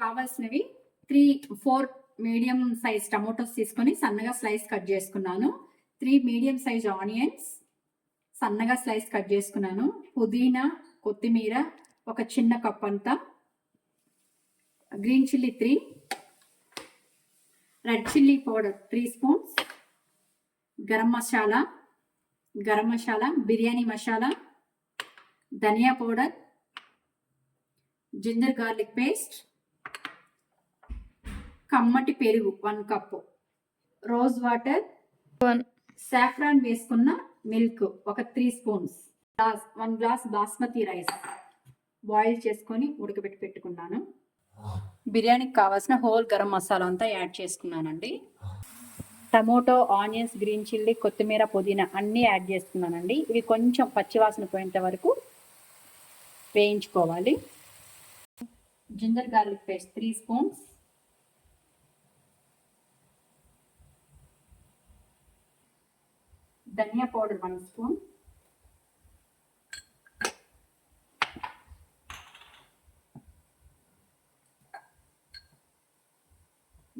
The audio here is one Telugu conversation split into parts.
కావాల్సినవి 4 మీడియం సైజ్ టమోటోస్ తీసుకొని సన్నగా స్లైస్ కట్ చేసుకున్నాను. 3 మీడియం సైజ్ ఆనియన్స్ సన్నగా స్లైస్ కట్ చేసుకున్నాను. పుదీనా, కొత్తిమీర ఒక చిన్న కప్ అంతా, green chilli 3, red chilli powder 3 spoons, garam masala, biryani masala, ధనియా పౌడర్, జింజర్ గార్లిక్ పేస్ట్, కమ్మటి పెరుగు 1 కప్పు, రోజ్ వాటర్ 1, సాఫ్రాన్ వేసుకున్న మిల్క్ ఒక 3 spoons, 1 glass basmati rice boil చేసుకొని ఉడకబెట్టి పెట్టుకున్నాను. బిర్యానీకి కావాల్సిన హోల్ గరం మసాలా అంతా యాడ్ చేసుకున్నానండి. టమోటో, ఆనియన్స్, గ్రీన్ చిల్లీ, కొత్తిమీర, పుదీనా అన్నీ యాడ్ చేస్తున్నానండి. ఇవి కొంచెం పచ్చివాసన పోయేంత వరకు వేయించుకోవాలి. జింజర్ గార్లిక్ పేస్ట్ 3 స్పూన్స్, ధనియా powder 1 spoon,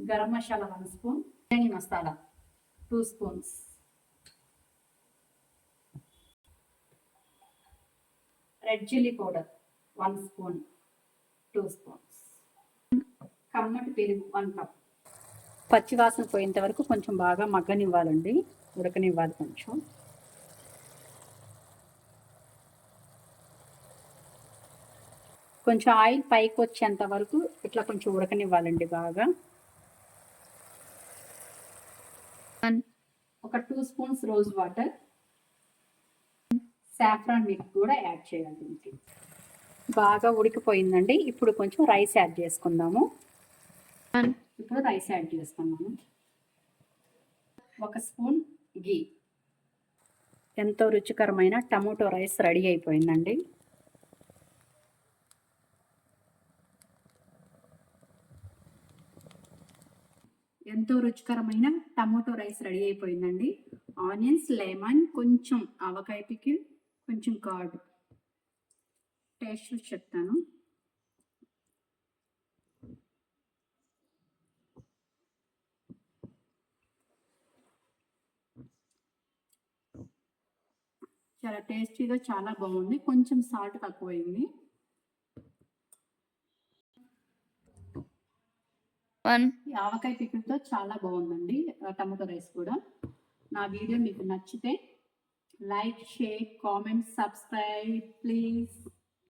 garam masala 1 spoon, biryani masala 2 spoons, red chilli powder 1 spoon 2 spoons, కమ్మటి పెరుగు 1 కప్. పచ్చివాసన పోయేంత వరకు కొంచెం బాగా మగ్గనివ్వాలండి, ఉడకనివ్వాలి. కొంచెం ఆయిల్ పైకి వచ్చేంత వరకు ఇట్లా కొంచెం ఉడకనివ్వాలండి బాగా. ఒక 2 spoons rose water, saffron milk కూడా యాడ్ చేయాలి. దీనికి బాగా ఉడికిపోయిందండి. ఇప్పుడు కొంచెం రైస్ యాడ్ చేసుకుందాము. ఇప్పుడు రైస్ యాడ్ చేసుకున్నాము. 1 స్పూన్ గీ. ఎంతో రుచికరమైన టమోటో రైస్ రెడీ అయిపోయిందండి. ఎంతో రుచికరమైన టమోటో రైస్ రెడీ అయిపోయిందండి. ఆనియన్స్, లెమన్, కొంచెం ఆవకాయ పికిల్, కొంచెం కర్డ్ టేస్ట్ చూసి చెప్తాను. చాలా టేస్టీగా చాలా బాగుంది. కొంచెం సాల్ట్ తక్కువైంది. ఆవకాయ పికిల్తో చాలా బాగుందండి టమాటో రైస్ కూడా. నా వీడియో మీకు నచ్చితే like, share, comment, subscribe please.